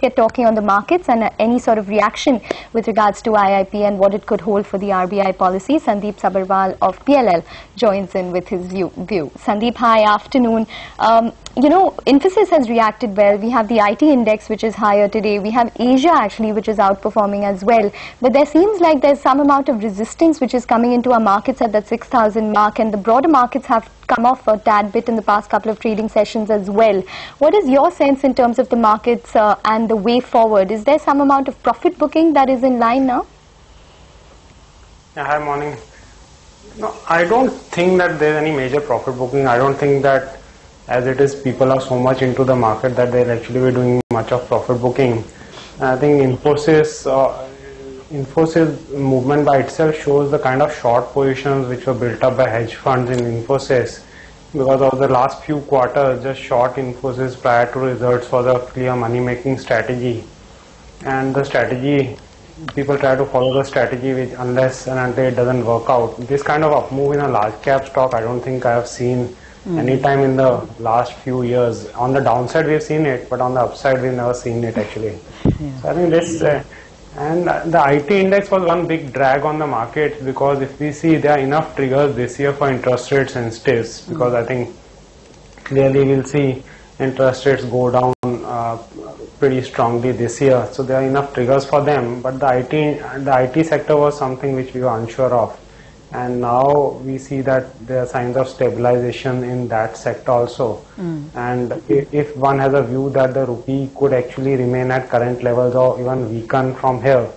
get talking on the markets and any sort of reaction with regards to IIP and what it could hold for the RBI policy. Sandip Sabharwal of PLL joins in with his view. Sandip, hi, afternoon. You know, Infosys has reacted well. We have the IT index, which is higher today. We have Asia, actually, which is outperforming as well. But there seems like there's some amount of resistance which is coming into our markets at that 6,000 mark, and the broader markets have come off a tad bit in the past couple of trading sessions as well. What is your sense in terms of the markets and the way forward? Is there some amount of profit booking that is in line now? Yeah, hi, morning. No, I don't think that there's any major profit booking. I don't think that as it is, people are so much into the market that they'll actually be doing much of profit booking. I think Infosys movement by itself shows the kind of short positions which were built up by hedge funds in Infosys, because of the last few quarters just short Infosys prior to results was a clear money making strategy, and the strategy, people try to follow the strategy which unless and until it doesn't work out. This kind of up move in a large cap stock I don't think I have seen any time in the last few years. On the downside we've seen it, but on the upside we've never seen it actually. So I think this and the IT index was one big drag on the market, because if we see there are enough triggers this year for interest rate sensitives, because I think clearly we'll see interest rates go down pretty strongly this year. So there are enough triggers for them, but the IT sector was something which we were unsure of. And now we see that there are signs of stabilization in that sector also. And if one has a view that the rupee could actually remain at current levels or even weaken from here,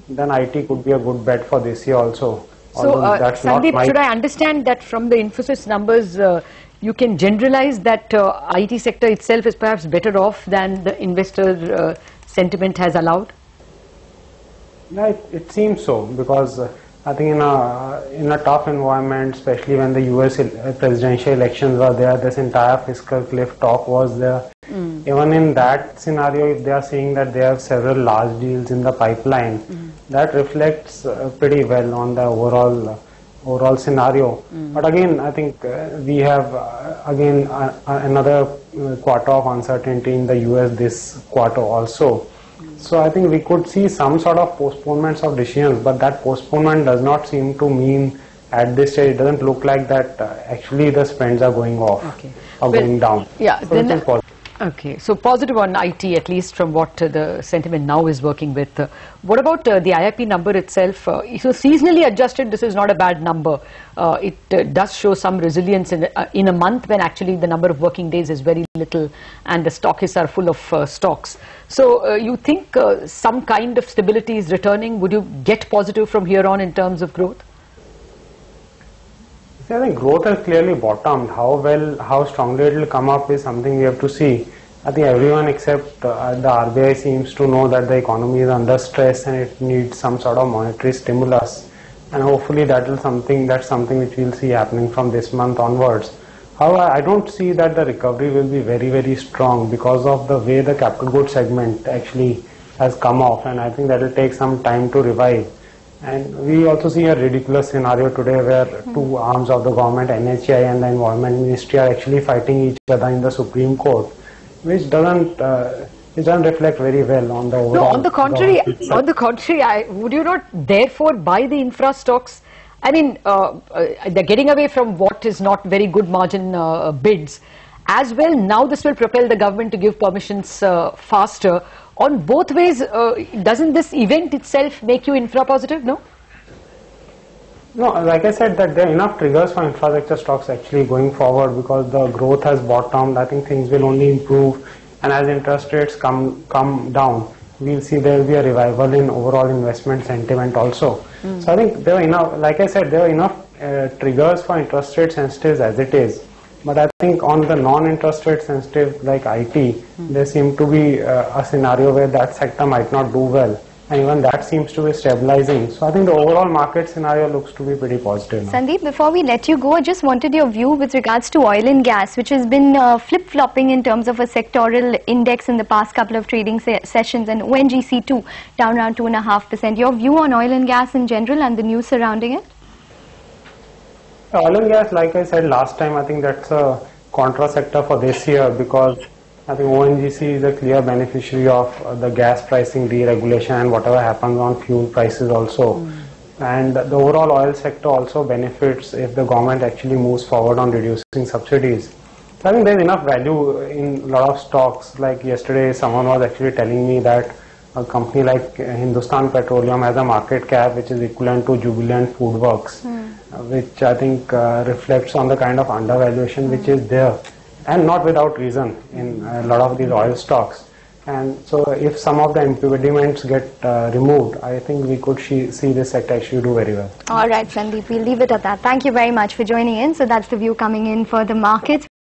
then IT could be a good bet for this year also. So Sandip, should I understand that from the Infosys numbers, you can generalize that IT sector itself is perhaps better off than the investor sentiment has allowed? Yeah, it seems so, because I think in a tough environment, especially when the US presidential elections were there, this entire fiscal cliff talk was there. Even in that scenario, if they are saying that they have several large deals in the pipeline, that reflects pretty well on the overall scenario. But again, I think we have another quarter of uncertainty in the US this quarter also. So I think we could see some sort of postponements of decisions, but that postponement does not seem to mean at this stage, it doesn't look like that actually the spends are going off or going down. Yeah, so it is positive. Okay, so positive on IT, at least from what the sentiment now is working with. What about the IIP number itself? So seasonally adjusted, this is not a bad number. It does show some resilience in a month when actually the number of working days is very little and the stockists are full of stocks. So you think some kind of stability is returning? Would you get positive from here on in terms of growth? I think growth has clearly bottomed. How strongly it will come up is something we have to see. I think everyone except the RBI seems to know that the economy is under stress and it needs some sort of monetary stimulus. And hopefully that's something which we'll see happening from this month onwards. However, I don't see that the recovery will be very, very strong because of the way the capital goods segment actually has come off, and I think that will take some time to revive. And we also see a ridiculous scenario today where two arms of the government, NHI and the Environment Ministry, are actually fighting each other in the Supreme Court, which doesn't reflect very well on the overall. No, on the contrary, would you not therefore buy the infra stocks? I mean, they're getting away from what is not very good margin bids. As well, now this will propel the government to give permissions faster. On both ways, doesn't this event itself make you infra positive, no? No, like I said, that there are enough triggers for infrastructure stocks actually going forward, because the growth has bottomed. I think things will only improve, and as interest rates come down, we'll see there will be a revival in overall investment sentiment also. So I think there are enough, like I said, there are enough triggers for interest rate sensitives as it is. But I think on the non-interest rate sensitive like IT, there seems to be a scenario where that sector might not do well, and even that seems to be stabilizing. So I think the overall market scenario looks to be pretty positive now. Sandip, before we let you go, I just wanted your view with regards to oil and gas, which has been flip-flopping in terms of a sectoral index in the past couple of trading sessions, and ONGC too, down around 2.5%. Your view on oil and gas in general and the news surrounding it? Oil and gas, like I said last time, I think that's a contra sector for this year, because I think ONGC is a clear beneficiary of the gas pricing deregulation and whatever happens on fuel prices also. And the overall oil sector also benefits if the government actually moves forward on reducing subsidies. So I think there's enough value in a lot of stocks. Like yesterday, someone was actually telling me that a company like Hindustan Petroleum has a market cap which is equivalent to Jubilant Food Works, which I think reflects on the kind of undervaluation which is there, and not without reason in a lot of these oil stocks. And so if some of the impediments get removed, I think we could see this sector actually do very well. All right, Sandip, we'll leave it at that. Thank you very much for joining in. So that's the view coming in for the markets.